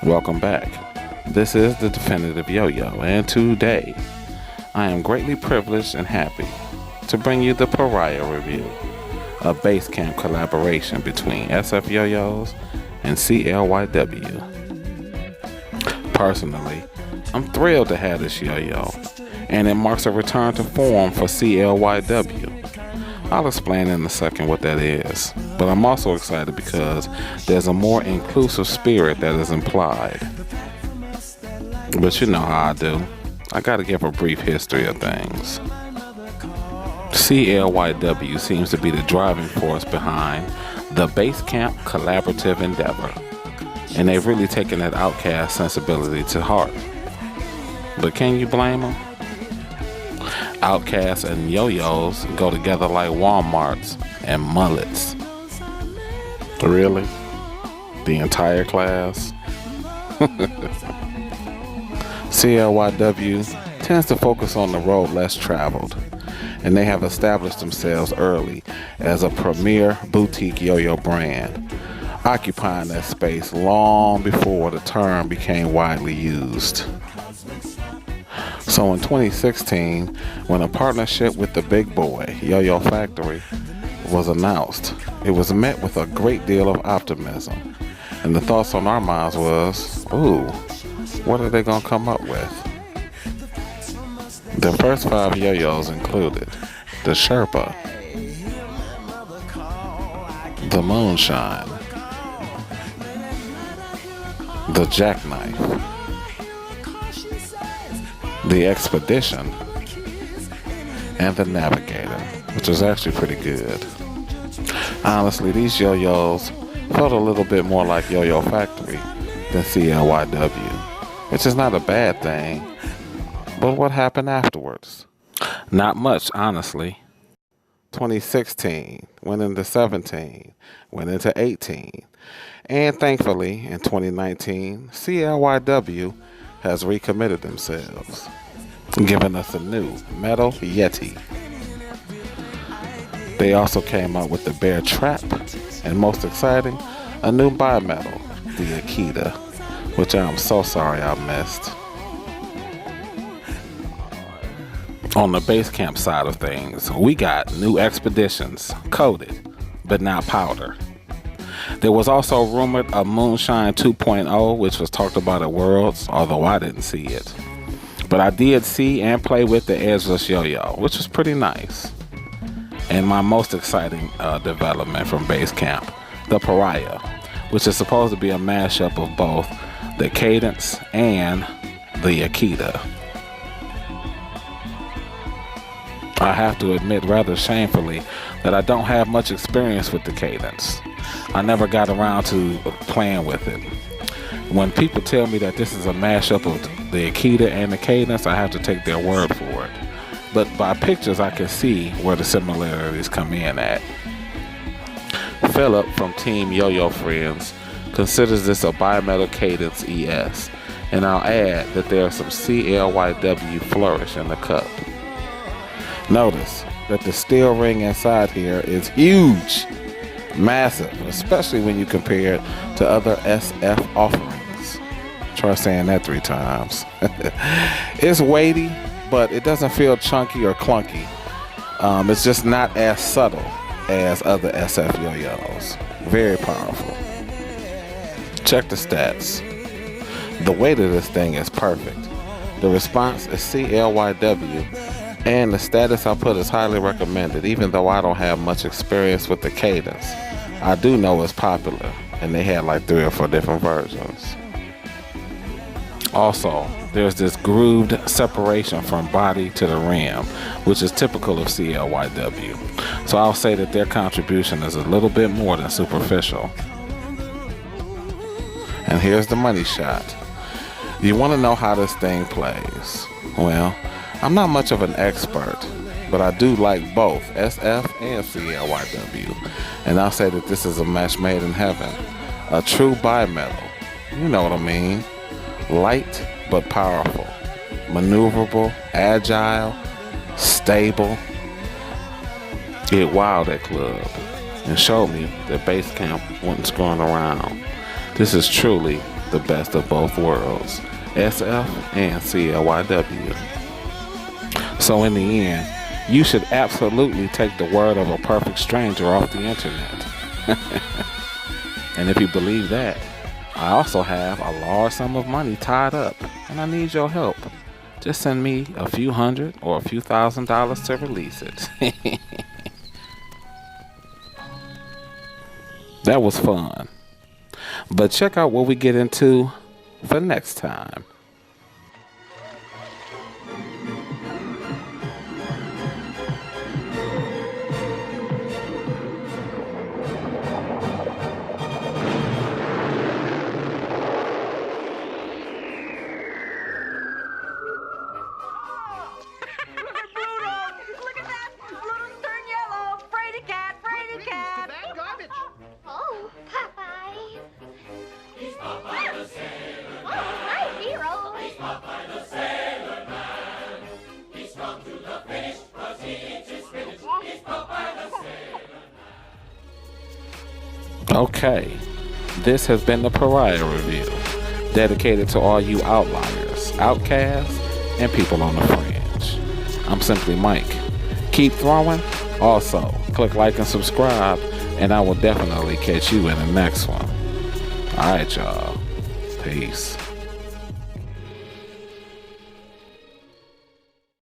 Welcome back. This is the Definitive Yo-Yo, and today I am greatly privileged and happy to bring you the Pariah review, a Basecamp collaboration between SF Yo-Yos and CLYW. Personally, I'm thrilled to have this yo-yo, and it marks a return to form for CLYW. I'll explain in a second what that is, but I'm also excited because there's a more inclusive spirit that is implied. But you know how I do. I gotta give a brief history of things. CLYW seems to be the driving force behind the Basecamp collaborative endeavor, and they've really taken that outcast sensibility to heart. But can you blame them? Outcasts and yo-yos go together like Walmarts and mullets. Really? The entire class? CLYW tends to focus on the road less traveled, and they have established themselves early as a premier boutique yo-yo brand, occupying that space long before the term became widely used. So in 2016, when a partnership with the big boy, Yo-Yo Factory, was announced, it was met with a great deal of optimism. And the thoughts on our minds was, ooh, what are they going to come up with? The first 5 yo-yos included the Sherpa, the Moonshine, the Jackknife, the Expedition, and the Navigator, which was actually pretty good. Honestly, these yo-yos felt a little bit more like Yo-Yo Factory than CLYW, which is not a bad thing, but what happened afterwards? Not much, honestly. 2016, went into 17, went into 18, and thankfully, in 2019, CLYW has recommitted themselves, giving us a new metal Yeti. They also came out with the Bear Trap, and most exciting, a new bimetal, the Akita, which I'm so sorry I missed. On the Basecamp side of things, we got new Expeditions, coated, but not powder. There was also rumored a Moonshine 2.0, which was talked about at Worlds, although I didn't see it. But I did see and play with the edgeless yo-yo, which was pretty nice. And my most exciting development from Basecamp, the Pariah, which is supposed to be a mashup of both the Cadence and the Akita. I have to admit rather shamefully that I don't have much experience with the Cadence. I never got around to playing with it. When people tell me that this is a mashup of the Akita and the Cadence, I have to take their word for it. But by pictures, I can see where the similarities come in at. Philip from Team Yo-Yo Friends considers this a bimetal Cadence ES, and I'll add that there are some CLYW flourish in the cup. Notice that the steel ring inside here is huge. Massive, especially when you compare it to other SF offerings. Try saying that 3 times. It's weighty, but it doesn't feel chunky or clunky. It's just not as subtle as other SF yo-yos. Very powerful. Check the stats. The weight of this thing is perfect. The response is CLYW, and the status I put is highly recommended, even though I don't have much experience with the Cadence. I do know it's popular, and they had like 3 or 4 different versions. Also, there's this grooved separation from body to the rim, which is typical of CLYW. So I'll say that their contribution is a little bit more than superficial. And here's the money shot. You want to know how this thing plays? Well, I'm not much of an expert, but I do like both SF and CLYW, and I'll say that this is a match made in heaven. A true bimetal, you know what I mean. Light but powerful, maneuverable, agile, stable. It wowed at club and showed me that Basecamp wasn't screwing around. This is truly the best of both worlds, SF and CLYW. So in the end, you should absolutely take the word of a perfect stranger off the internet. And if you believe that, I also have a large sum of money tied up, and I need your help. Just send me a few hundred or a few $1,000s to release it. That was fun. But check out what we get into for next time. Okay, this has been the Pariah Review, dedicated to all you outliers, outcasts, and people on the fringe. I'm simply Mike. Keep throwing. Also, click like and subscribe, and I will definitely catch you in the next one. Alright, y'all. Peace.